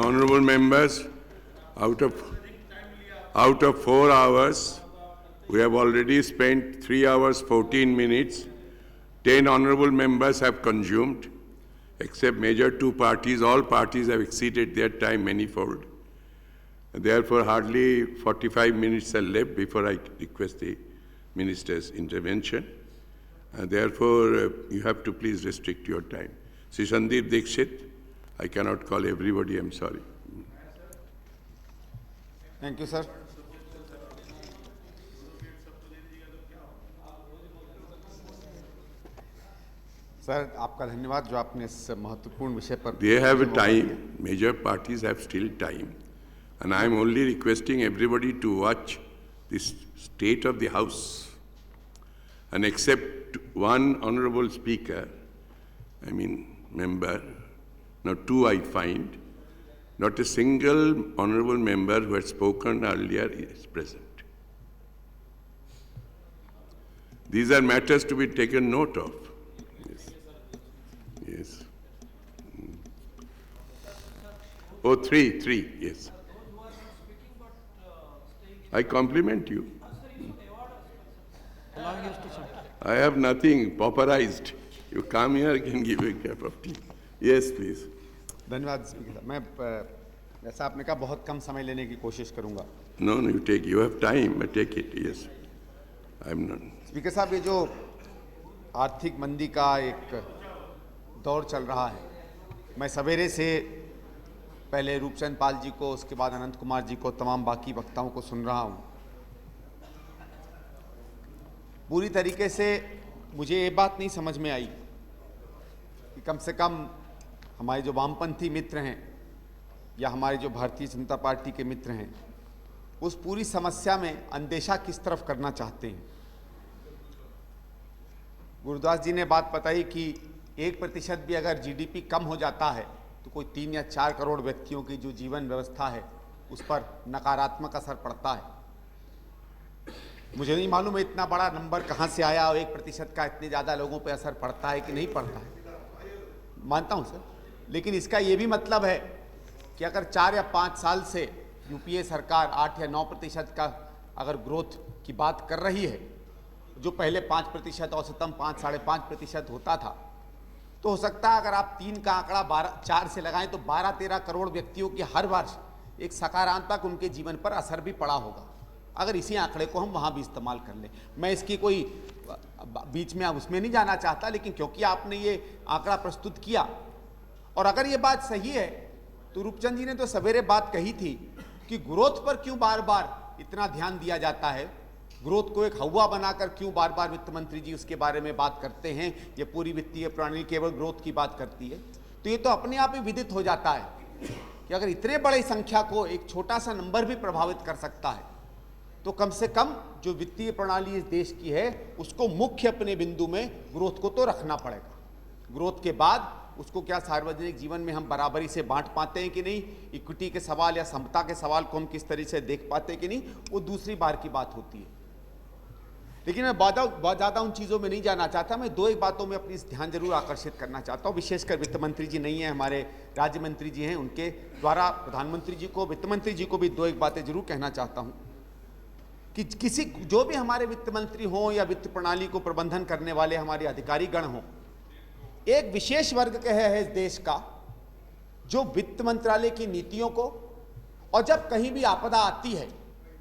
Honorable members, out of 4 hours, we have already spent 3 hours 14 minutes. 10 honorable members have consumed, except major two parties. All parties have exceeded their time manifold. Therefore, hardly 45 minutes are left before I request the minister's intervention. Therefore, you have to please restrict your time. Sri Sandeep Dixit, I cannot call everybody, I'm sorry. Thank you, sir. Sir आपका धन्यवाद जो आपने इस महत्वपूर्ण विषय पर They have a time, major parties have still time, and I am only requesting everybody to watch this state of the House, and except one honorable speaker, member, now two I find, not a single honorable member who had spoken earlier is present. These are matters to be taken note of. Yes. Oh, three, yes. I compliment you. I have nothing pauperized. You come here, I can give you a cup of tea. Yes, please. धन्यवाद speaker साहब। मैं जैसा आपने कहा बहुत कम समय लेने की कोशिश करूंगा। No, you have time, but take it, yes. I'm not. Speaker साहब, ये जो आर्थिक मंदी का एक दौर चल रहा है, मैं सवेरे से पहले रूपचंद पाल जी को, उसके बाद अनंत कुमार जी को, तमाम बाकी वक्ताओं को सुन रहा हूं। पूरी तरीके से मुझे ये बात नहीं समझ में आई कि कम से कम हमारे जो वामपंथी मित्र हैं या हमारे जो भारतीय जनता पार्टी के मित्र हैं, उस पूरी समस्या में अंदेशा किस तरफ करना चाहते हैं। गुरुदास जी ने बात बताई कि 1% भी अगर जीडीपी कम हो जाता है तो कोई 3 या 4 करोड़ व्यक्तियों की जो जीवन व्यवस्था है उस पर नकारात्मक असर पड़ता है। मुझे नहीं मालूम है इतना बड़ा नंबर कहाँ से आया और 1% का इतने ज़्यादा लोगों पर असर पड़ता है कि नहीं पड़ता है, मानता हूँ सर। लेकिन इसका ये भी मतलब है कि अगर 4 या 5 साल से यूपीए सरकार 8 या 9% का अगर ग्रोथ की बात कर रही है, जो पहले 5% औसतम 5-5.5% होता था, तो हो सकता है अगर आप 3 का आंकड़ा 4 से लगाएं तो 12-13 करोड़ व्यक्तियों की हर वर्ष एक सकारात्मक उनके जीवन पर असर भी पड़ा होगा, अगर इसी आंकड़े को हम वहाँ भी इस्तेमाल कर लें। मैं इसकी कोई बीच में उसमें नहीं जाना चाहता, लेकिन क्योंकि आपने ये आंकड़ा प्रस्तुत किया और अगर ये बात सही है तो रूपचंद जी ने तो सवेरे बात कही थी कि ग्रोथ पर क्यों बार बार इतना ध्यान दिया जाता है, ग्रोथ को एक हवा बनाकर क्यों बार बार वित्त मंत्री जी उसके बारे में बात करते हैं। ये पूरी वित्तीय प्रणाली केवल ग्रोथ की बात करती है, तो ये तो अपने आप ही विदित हो जाता है कि अगर इतने बड़ी संख्या को एक छोटा सा नंबर भी प्रभावित कर सकता है तो कम से कम जो वित्तीय प्रणाली इस देश की है उसको मुख्य अपने बिंदु में ग्रोथ को तो रखना पड़ेगा। ग्रोथ के बाद उसको क्या सार्वजनिक जीवन में हम बराबरी से बांट पाते हैं कि नहीं, इक्विटी के सवाल या समता के सवाल को हम किस तरह से देख पाते हैं कि नहीं, वो दूसरी बार की बात होती है। लेकिन मैं बहुत ज़्यादा उन चीज़ों में नहीं जाना चाहता। मैं 2 एक बातों में अपनी ध्यान जरूर आकर्षित करना चाहता हूँ। विशेषकर वित्त मंत्री जी नहीं हैं, हमारे राज्य मंत्री जी हैं, उनके द्वारा प्रधानमंत्री जी को, वित्त मंत्री जी को भी 2 एक बातें जरूर कहना चाहता हूँ कि किसी जो भी हमारे वित्त मंत्री हों या वित्त प्रणाली को प्रबंधन करने वाले हमारे अधिकारी गण हों, एक विशेष वर्ग के है इस देश का जो वित्त मंत्रालय की नीतियों को, और जब कहीं भी आपदा आती है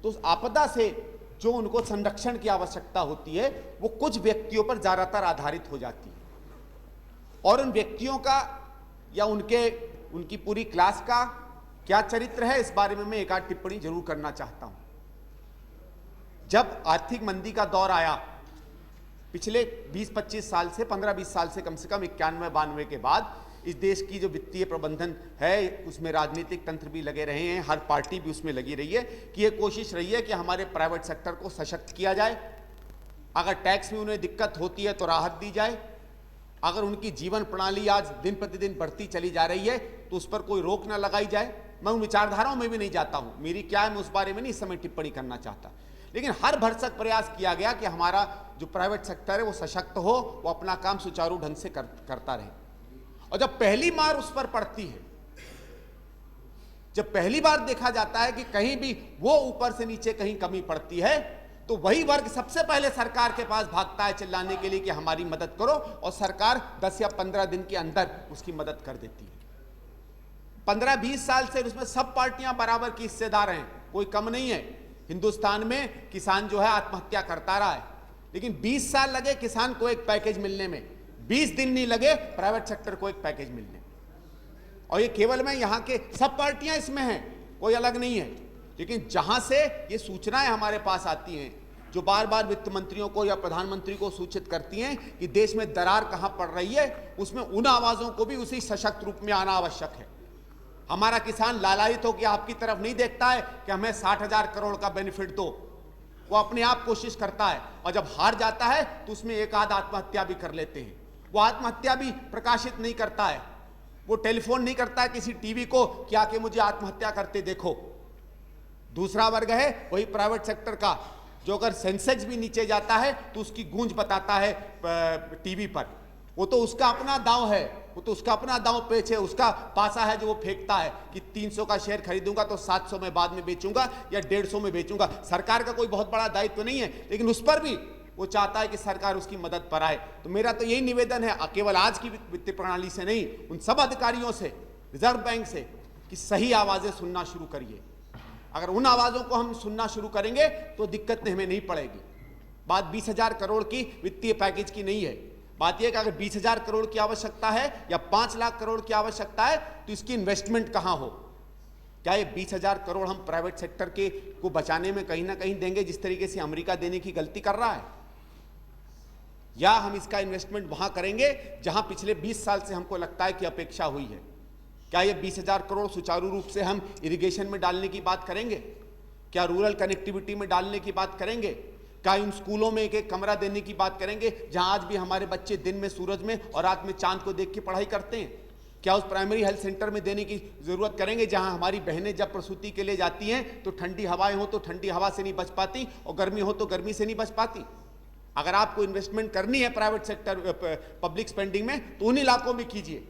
तो उस आपदा से जो उनको संरक्षण की आवश्यकता होती है वो कुछ व्यक्तियों पर ज्यादातर आधारित हो जाती है, और उन व्यक्तियों का या उनकी पूरी क्लास का क्या चरित्र है इस बारे में मैं एक आध टिप्पणी जरूर करना चाहता हूं। जब आर्थिक मंदी का दौर आया पिछले 20-25 साल से, 15-20 साल से कम 91-92 के बाद, इस देश की जो वित्तीय प्रबंधन है उसमें राजनीतिक तंत्र भी लगे रहे हैं, हर पार्टी भी उसमें लगी रही है कि ये कोशिश रही है कि हमारे प्राइवेट सेक्टर को सशक्त किया जाए, अगर टैक्स में उन्हें दिक्कत होती है तो राहत दी जाए, अगर उनकी जीवन प्रणाली आज दिन प्रतिदिन बढ़ती चली जा रही है तो उस पर कोई रोक ना लगाई जाए। मैं उन विचारधाराओं में भी नहीं जाता हूं, मेरी क्या है मैं उस बारे में नहीं इस समय टिप्पणी करना चाहता, लेकिन हर भरसक प्रयास किया गया कि हमारा जो प्राइवेट सेक्टर है वो सशक्त हो, वो अपना काम सुचारू ढंग से करता रहे। और जब पहली मार उस पर पड़ती है जब पहली बार देखा जाता है कि कहीं भी वो ऊपर से नीचे कहीं कमी पड़ती है, तो वही वर्ग सबसे पहले सरकार के पास भागता है चिल्लाने के लिए कि हमारी मदद करो, और सरकार 10 या 15 दिन के अंदर उसकी मदद कर देती है। 15-20 साल से उसमें सब पार्टियां बराबर की हिस्सेदार हैं, कोई कम नहीं है। हिंदुस्तान में किसान जो है आत्महत्या करता रहा है, लेकिन 20 साल लगे किसान को एक पैकेज मिलने में, 20 दिन नहीं लगे प्राइवेट सेक्टर को एक पैकेज मिलने में। और ये केवल मैं यहाँ के सब पार्टियां इसमें हैं, कोई अलग नहीं है। लेकिन जहां से ये सूचनाएं हमारे पास आती हैं, जो बार बार वित्त मंत्रियों को या प्रधानमंत्री को सूचित करती हैं कि देश में दरार कहां पड़ रही है, उसमें उन आवाजों को भी उसी सशक्त रूप में आना आवश्यक है। हमारा किसान लालायित होकर आपकी तरफ नहीं देखता है कि हमें 60,000 करोड़ का बेनिफिट दो, वो अपने आप कोशिश करता है, और जब हार जाता है तो उसमें एक आध आत्महत्या भी कर लेते हैं। वो आत्महत्या भी प्रकाशित नहीं करता है, वो टेलीफोन नहीं करता है किसी टीवी को कि आके मुझे आत्महत्या करते देखो। दूसरा वर्ग है वही प्राइवेट सेक्टर का, जो अगर सेंसेक्स भी नीचे जाता है तो उसकी गूंज बताता है टीवी पर। वो तो उसका अपना दांव है, वो तो उसका अपना दांव पेच है, उसका पासा है जो वो फेंकता है कि 300 का शेयर खरीदूंगा तो 700 में बाद में बेचूंगा या 150 में बेचूंगा। सरकार का कोई बहुत बड़ा दायित्व नहीं है, लेकिन उस पर भी वो चाहता है कि सरकार उसकी मदद पर आए। तो मेरा तो यही निवेदन है, केवल आज की वित्तीय प्रणाली से नहीं, उन सब अधिकारियों से, रिजर्व बैंक से, कि सही आवाजें सुनना शुरू करिए। अगर उन आवाजों को हम सुनना शुरू करेंगे तो दिक्कत हमें नहीं पड़ेगी। बात 20,000 करोड़ की वित्तीय पैकेज की नहीं है, बात यह कि अगर 20,000 करोड़ की आवश्यकता है या 5 लाख करोड़ की आवश्यकता है तो इसकी इन्वेस्टमेंट कहां हो। क्या ये 20,000 करोड़ हम प्राइवेट सेक्टर के को बचाने में कहीं ना कहीं देंगे, जिस तरीके से अमेरिका देने की गलती कर रहा है, या हम इसका इन्वेस्टमेंट वहां करेंगे जहां पिछले 20 साल से हमको लगता है कि अपेक्षा हुई है। क्या ये 20,000 करोड़ सुचारू रूप से हम इरिगेशन में डालने की बात करेंगे? क्या रूरल कनेक्टिविटी में डालने की बात करेंगे? क्या इन स्कूलों में एक एक कमरा देने की बात करेंगे जहां आज भी हमारे बच्चे दिन में सूरज में और रात में चांद को देख के पढ़ाई करते हैं? क्या उस प्राइमरी हेल्थ सेंटर में देने की जरूरत करेंगे जहां हमारी बहनें जब प्रसूति के लिए जाती हैं तो ठंडी हवाएं हो तो ठंडी हवा से नहीं बच पाती, और गर्मी हो तो गर्मी से नहीं बच पाती? अगर आपको इन्वेस्टमेंट करनी है प्राइवेट सेक्टर पब्लिक स्पेंडिंग में, तो उन इलाकों में कीजिए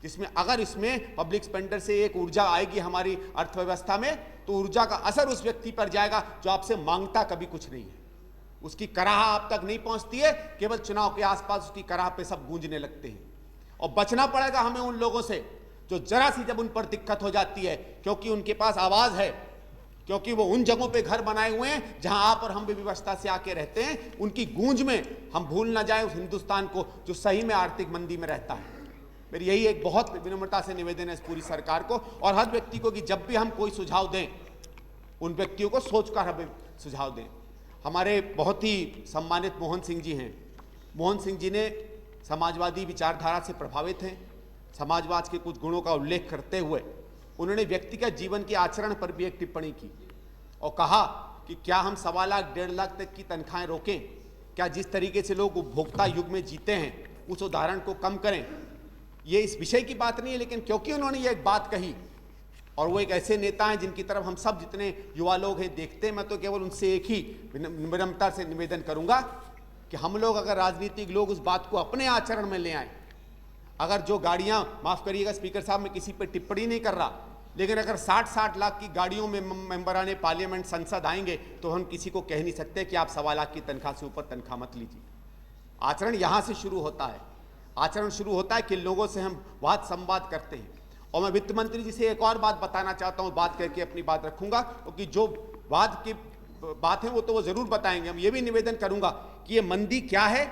जिसमें अगर इसमें पब्लिक स्पेंडर से एक ऊर्जा आएगी हमारी अर्थव्यवस्था में, तो ऊर्जा का असर उस व्यक्ति पर जाएगा जो आपसे मांगता कभी कुछ नहीं है। उसकी कराह आप तक नहीं पहुंचती है, केवल चुनाव के आसपास उसकी कराह पे सब गूंजने लगते हैं। और बचना पड़ेगा हमें उन लोगों से जो जरा सी जब उन पर दिक्कत हो जाती है, क्योंकि उनके पास आवाज है, क्योंकि वो उन जगहों पे घर बनाए हुए हैं जहां आप और हम भी व्यवस्था से आके रहते हैं। उनकी गूंज में हम भूल ना जाएं उस हिंदुस्तान को जो सही में आर्थिक मंदी में रहता है। मेरी यही एक बहुत विनम्रता से निवेदन है इस पूरी सरकार को और हर व्यक्ति को कि जब भी हम कोई सुझाव दें, उन व्यक्तियों को सोचकर हमें सुझाव दें। हमारे बहुत ही सम्मानित मोहन सिंह जी हैं। मोहन सिंह जी ने समाजवादी विचारधारा से प्रभावित हैं। समाजवाद के कुछ गुणों का उल्लेख करते हुए उन्होंने व्यक्तिगत जीवन के आचरण पर भी एक टिप्पणी की और कहा कि क्या हम 1.25 लाख 1.5 लाख तक की तनख्वाहें रोकें? क्या जिस तरीके से लोग उपभोक्ता युग में जीते हैं उस उदाहरण को कम करें? ये इस विषय की बात नहीं है, लेकिन क्योंकि उन्होंने ये एक बात कही और वो एक ऐसे नेता हैं जिनकी तरफ हम सब जितने युवा लोग हैं देखते हैं, मैं तो केवल उनसे एक ही विनम्रता से निवेदन करूंगा कि हम लोग अगर राजनीतिक लोग उस बात को अपने आचरण में ले आए, अगर जो गाड़ियां, माफ करिएगा स्पीकर साहब मैं किसी पे टिप्पणी नहीं कर रहा, लेकिन अगर 60-60 लाख की गाड़ियों में मेंबराने पार्लियामेंट संसद आएंगे तो हम किसी को कह नहीं सकते कि आप 1.25 लाख की तनख्वाह से ऊपर तनख्वाह मत लीजिए। आचरण यहां से शुरू होता है। आचरण शुरू होता है कि लोगों से हम वाद संवाद करते हैं। और मैं वित्त मंत्री जी से एक और बात बताना चाहता हूं, बात करके अपनी बात रखूंगा, क्योंकि जो वाद की बात है वो तो वो जरूर बताएंगे। हम ये भी निवेदन करूंगा कि ये मंदी क्या है,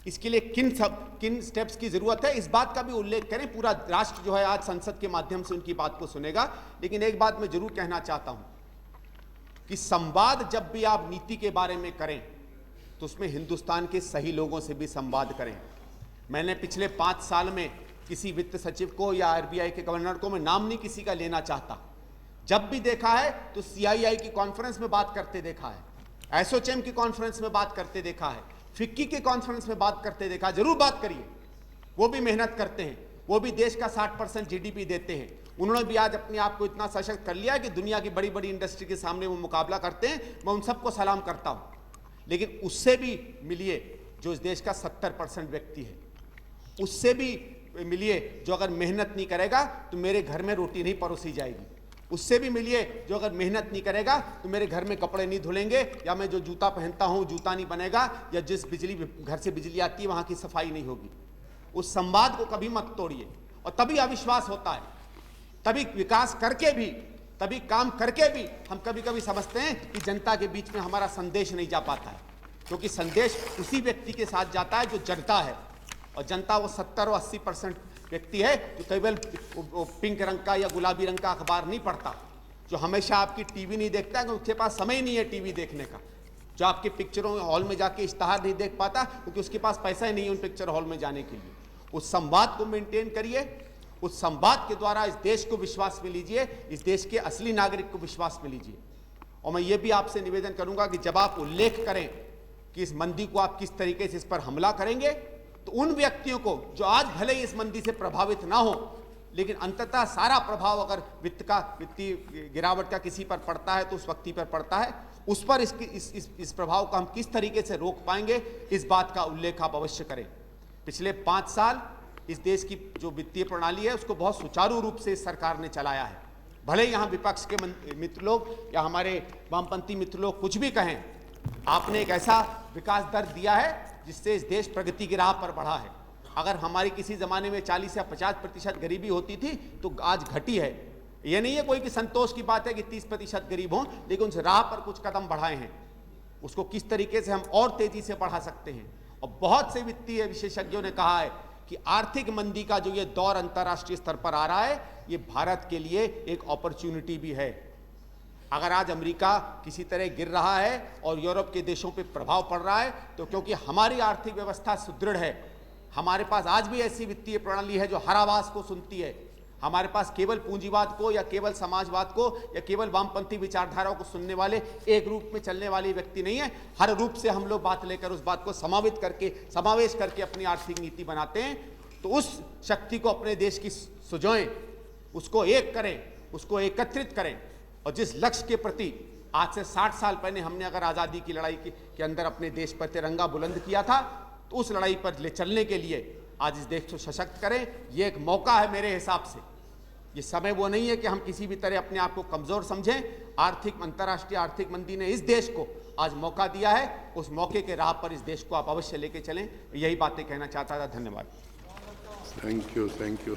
इसके लिए किन स्टेप्स की जरूरत है, इस बात का भी उल्लेख करें। पूरा राष्ट्र जो है आज संसद के माध्यम से उनकी बात को सुनेगा। लेकिन एक बात मैं जरूर कहना चाहता हूं कि संवाद जब भी आप नीति के बारे में करें तो उसमें हिंदुस्तान के सही लोगों से भी संवाद करें। मैंने पिछले 5 साल में किसी वित्त सचिव को या आरबीआई के गवर्नर को, मैं नाम नहीं किसी का लेना चाहता, जब भी देखा है तो सीआईआई की कॉन्फ्रेंस में बात करते देखा है, एसोचैम की कॉन्फ्रेंस में बात करते देखा है, फिक्की के कॉन्फ्रेंस में बात करते देखा। जरूर बात करिए, वो भी मेहनत करते हैं, वो भी देश का 60% जीडीपी देते हैं। उन्होंने भी आज अपने आप को इतना सशक्त कर लिया कि दुनिया की बड़ी बड़ी इंडस्ट्री के सामने वो मुकाबला करते हैं। मैं उन सबको सलाम करता हूं। लेकिन उससे भी मिलिए जो इस देश का 70% व्यक्ति है, उससे भी मिलिए जो अगर मेहनत नहीं करेगा तो मेरे घर में रोटी नहीं परोसी जाएगी। उससे भी मिलिए जो अगर मेहनत नहीं करेगा तो मेरे घर में कपड़े नहीं धुलेंगे, या मैं जो जूता पहनता हूँ जूता नहीं बनेगा, या जिस घर से बिजली आती है वहाँ की सफाई नहीं होगी। उस संवाद को कभी मत तोड़िए, और तभी अविश्वास होता है। तभी विकास करके भी, तभी काम करके भी हम कभी कभी समझते हैं कि जनता के बीच में हमारा संदेश नहीं जा पाता है, क्योंकि संदेश उसी व्यक्ति के साथ जाता है जो जनता है, और जनता वो 70 और 80% व्यक्ति है जो केवल पिंक रंग का या गुलाबी रंग का अखबार नहीं पढ़ता, जो हमेशा आपकी टीवी नहीं देखता क्योंकि उसके पास समय नहीं है टीवी देखने का, जो आपके पिक्चरों हॉल में जाके इश्तहार नहीं देख पाता क्योंकि उसके पास पैसा ही नहीं है उन पिक्चर हॉल में जाने के लिए। उस संवाद को मेंटेन करिए, उस संवाद के द्वारा इस देश को विश्वास में लीजिए, इस देश के असली नागरिक को विश्वास में लीजिए। और मैं ये भी आपसे निवेदन करूंगा कि जब आप उल्लेख करें कि इस मंदी को आप किस तरीके से इस पर हमला करेंगे, तो उन व्यक्तियों को जो आज भले ही इस मंदी से प्रभावित ना हो, लेकिन अंततः सारा प्रभाव अगर वित्तीय गिरावट का किसी पर पड़ता है तो उस व्यक्ति पर पड़ता है, उस पर इस प्रभाव को हम किस तरीके से रोक पाएंगे, इस बात का उल्लेख आप अवश्य करें। पिछले 5 साल इस देश की जो वित्तीय प्रणाली है उसको बहुत सुचारू रूप से इस सरकार ने चलाया है। भले यहाँ विपक्ष के मित्र लोग या हमारे वामपंथी मित्र लोग कुछ भी कहें, आपने एक ऐसा विकास दर दिया है जिससे इस देश प्रगति की राह पर बढ़ा है। अगर हमारी किसी जमाने में 40 या 50% गरीबी होती थी तो आज घटी है। यह नहीं है कोई कि संतोष की बात है कि 30% गरीब हों, लेकिन उस राह पर कुछ कदम बढ़ाए हैं। उसको किस तरीके से हम और तेजी से बढ़ा सकते हैं। और बहुत से वित्तीय विशेषज्ञों ने कहा है कि आर्थिक मंदी का जो ये दौर अंतर्राष्ट्रीय स्तर पर आ रहा है, ये भारत के लिए एक अपॉर्चुनिटी भी है। अगर आज अमेरिका किसी तरह गिर रहा है और यूरोप के देशों पर प्रभाव पड़ रहा है, तो क्योंकि हमारी आर्थिक व्यवस्था सुदृढ़ है, हमारे पास आज भी ऐसी वित्तीय प्रणाली है जो हर आवाज को सुनती है। हमारे पास केवल पूंजीवाद को या केवल समाजवाद को या केवल वामपंथी विचारधाराओं को सुनने वाले, एक रूप में चलने वाले व्यक्ति नहीं है। हर रूप से हम लोग बात लेकर उस बात को समावेश करके अपनी आर्थिक नीति बनाते हैं। तो उस शक्ति को अपने देश की सुझाएं, उसको एक करें, उसको एकत्रित करें। और जिस लक्ष्य के प्रति आज से 60 साल पहले हमने अगर आज़ादी की लड़ाई के अंदर अपने देश पर तिरंगा बुलंद किया था, तो उस लड़ाई पर ले चलने के लिए आज इस देश को सशक्त करें। ये एक मौका है मेरे हिसाब से। ये समय वो नहीं है कि हम किसी भी तरह अपने आप को कमजोर समझें। अंतर्राष्ट्रीय आर्थिक मंदी ने इस देश को आज मौका दिया है, उस मौके के राह पर इस देश को आप अवश्य लेके चलें। यही बातें कहना चाहता था। धन्यवाद। Thank you.